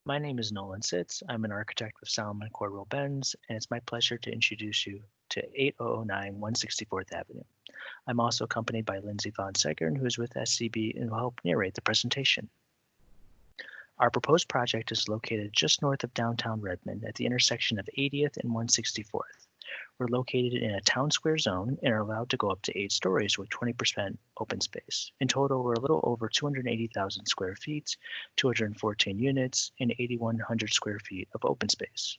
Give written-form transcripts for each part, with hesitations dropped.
My name is Nolan Sitz. I'm an architect with Salomon Cordwell Buenz, and it's my pleasure to introduce you to 8009 164th Avenue. I'm also accompanied by Lindsay Von Segern, who is with SCB and will help narrate the presentation. Our proposed project is located just north of downtown Redmond at the intersection of 80th and 164th. We're located in a town square zone and are allowed to go up to 8 stories with 20% open space. In total, we're a little over 280,000 square feet, 214 units, and 8,100 square feet of open space.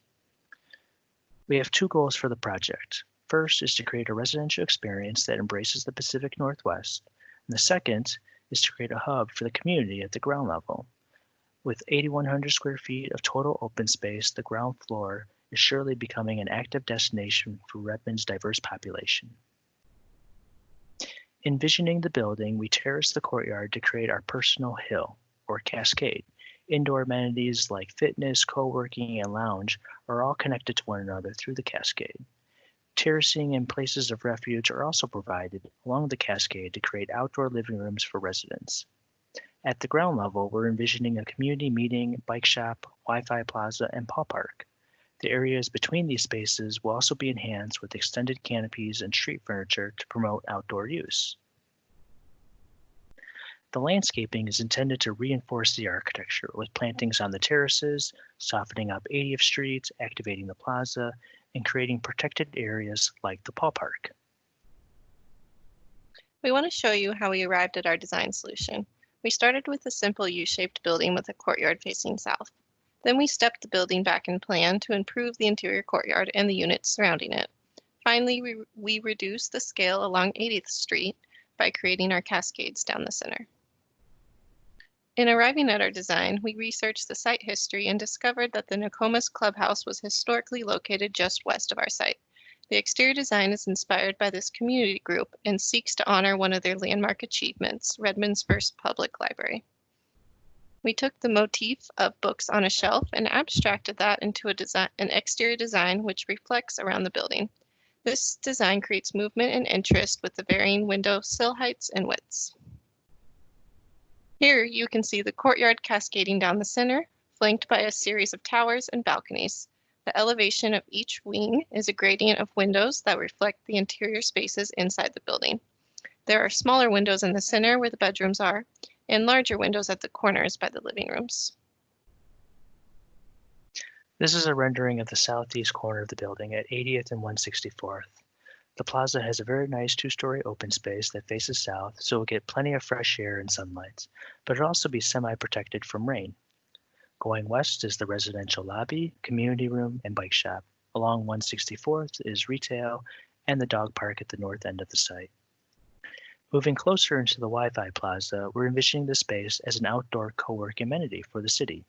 We have two goals for the project. First is to create a residential experience that embraces the Pacific Northwest, and the second is to create a hub for the community at the ground level. With 8,100 square feet of total open space, the ground floor is surely becoming an active destination for Redmond's diverse population. Envisioning the building, we terrace the courtyard to create our personal hill, or cascade. Indoor amenities like fitness, co-working, and lounge are all connected to one another through the cascade. Terracing and places of refuge are also provided along the cascade to create outdoor living rooms for residents. At the ground level, we're envisioning a community meeting, bike shop, Wi-Fi plaza, and paw park. The areas between these spaces will also be enhanced with extended canopies and street furniture to promote outdoor use. The landscaping is intended to reinforce the architecture with plantings on the terraces, softening up 80th Street, activating the plaza, and creating protected areas like the paw park. We want to show you how we arrived at our design solution. We started with a simple U-shaped building with a courtyard facing south. Then we stepped the building back in plan to improve the interior courtyard and the units surrounding it. Finally, we reduced the scale along 80th Street by creating our cascades down the center. In arriving at our design, we researched the site history and discovered that the Nokomis Clubhouse was historically located just west of our site. The exterior design is inspired by this community group and seeks to honor one of their landmark achievements, Redmond's first public library. We took the motif of books on a shelf and abstracted that into an exterior design which reflects around the building. This design creates movement and interest with the varying window sill heights and widths. Here you can see the courtyard cascading down the center, flanked by a series of towers and balconies. The elevation of each wing is a gradient of windows that reflect the interior spaces inside the building. There are smaller windows in the center where the bedrooms are, and larger windows at the corners by the living rooms. This is a rendering of the southeast corner of the building at 80th and 164th. The plaza has a very nice two-story open space that faces south, so it will get plenty of fresh air and sunlight, but it'll also be semi-protected from rain. Going west is the residential lobby, community room, and bike shop. Along 164th is retail and the dog park at the north end of the site. Moving closer into the Wi-Fi plaza, we're envisioning the space as an outdoor co-work amenity for the city.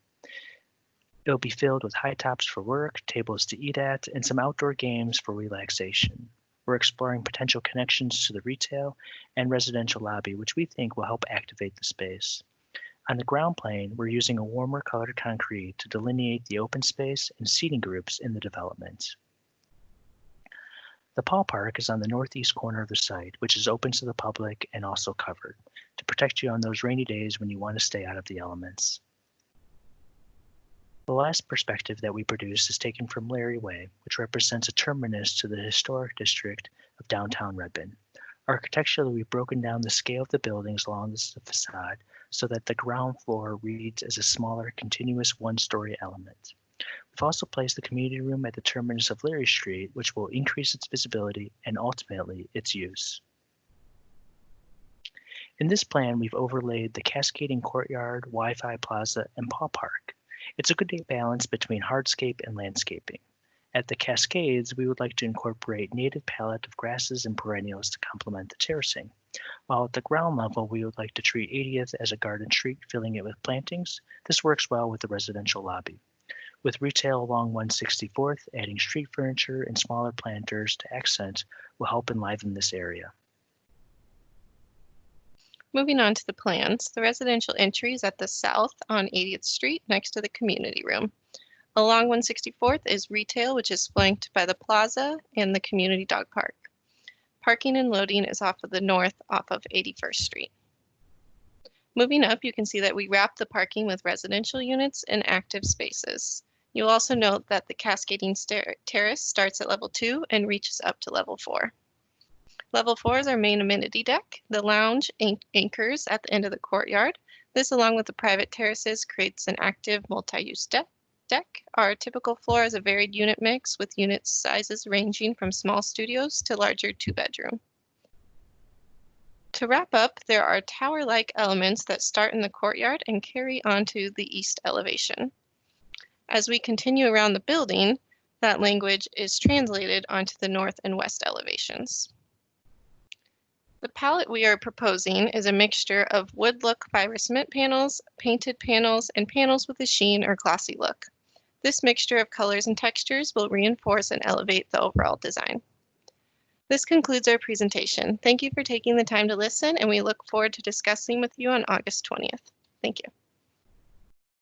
It'll be filled with high tops for work, tables to eat at, and some outdoor games for relaxation. We're exploring potential connections to the retail and residential lobby, which we think will help activate the space. On the ground plane, we're using a warmer colored concrete to delineate the open space and seating groups in the development. The paw park is on the northeast corner of the site, which is open to the public and also covered to protect you on those rainy days when you want to stay out of the elements. The last perspective that we produce is taken from Larry Way, which represents a terminus to the historic district of downtown Redmond. Architecturally, we've broken down the scale of the buildings along the facade so that the ground floor reads as a smaller, continuous one-story element. We've also placed the community room at the terminus of Leary Street, which will increase its visibility and ultimately its use. In this plan, we've overlaid the cascading courtyard, Wi-Fi plaza, and paw park. It's a good balance between hardscape and landscaping. At the cascades, we would like to incorporate native palette of grasses and perennials to complement the terracing. While at the ground level, we would like to treat 80th as a garden street, filling it with plantings. This works well with the residential lobby. With retail along 164th, adding street furniture and smaller planters to accent will help enliven this area. Moving on to the plans, the residential entry is at the south on 80th Street next to the community room. Along 164th is retail, which is flanked by the plaza and the community dog park. Parking and loading is off of the north off of 81st Street. Moving up, you can see that we wrap the parking with residential units and active spaces. You'll also note that the cascading terrace starts at level 2 and reaches up to level 4. Level 4 is our main amenity deck. The lounge anchors at the end of the courtyard. This, along with the private terraces, creates an active multi-use deck. Our typical floor is a varied unit mix with unit sizes ranging from small studios to larger 2-bedroom. To wrap up, there are tower-like elements that start in the courtyard and carry onto the east elevation. As we continue around the building, that language is translated onto the north and west elevations. The palette we are proposing is a mixture of wood look fiber cement panels, painted panels, and panels with a sheen or glossy look. This mixture of colors and textures will reinforce and elevate the overall design. This concludes our presentation. Thank you for taking the time to listen, and we look forward to discussing with you on August 20th. Thank you.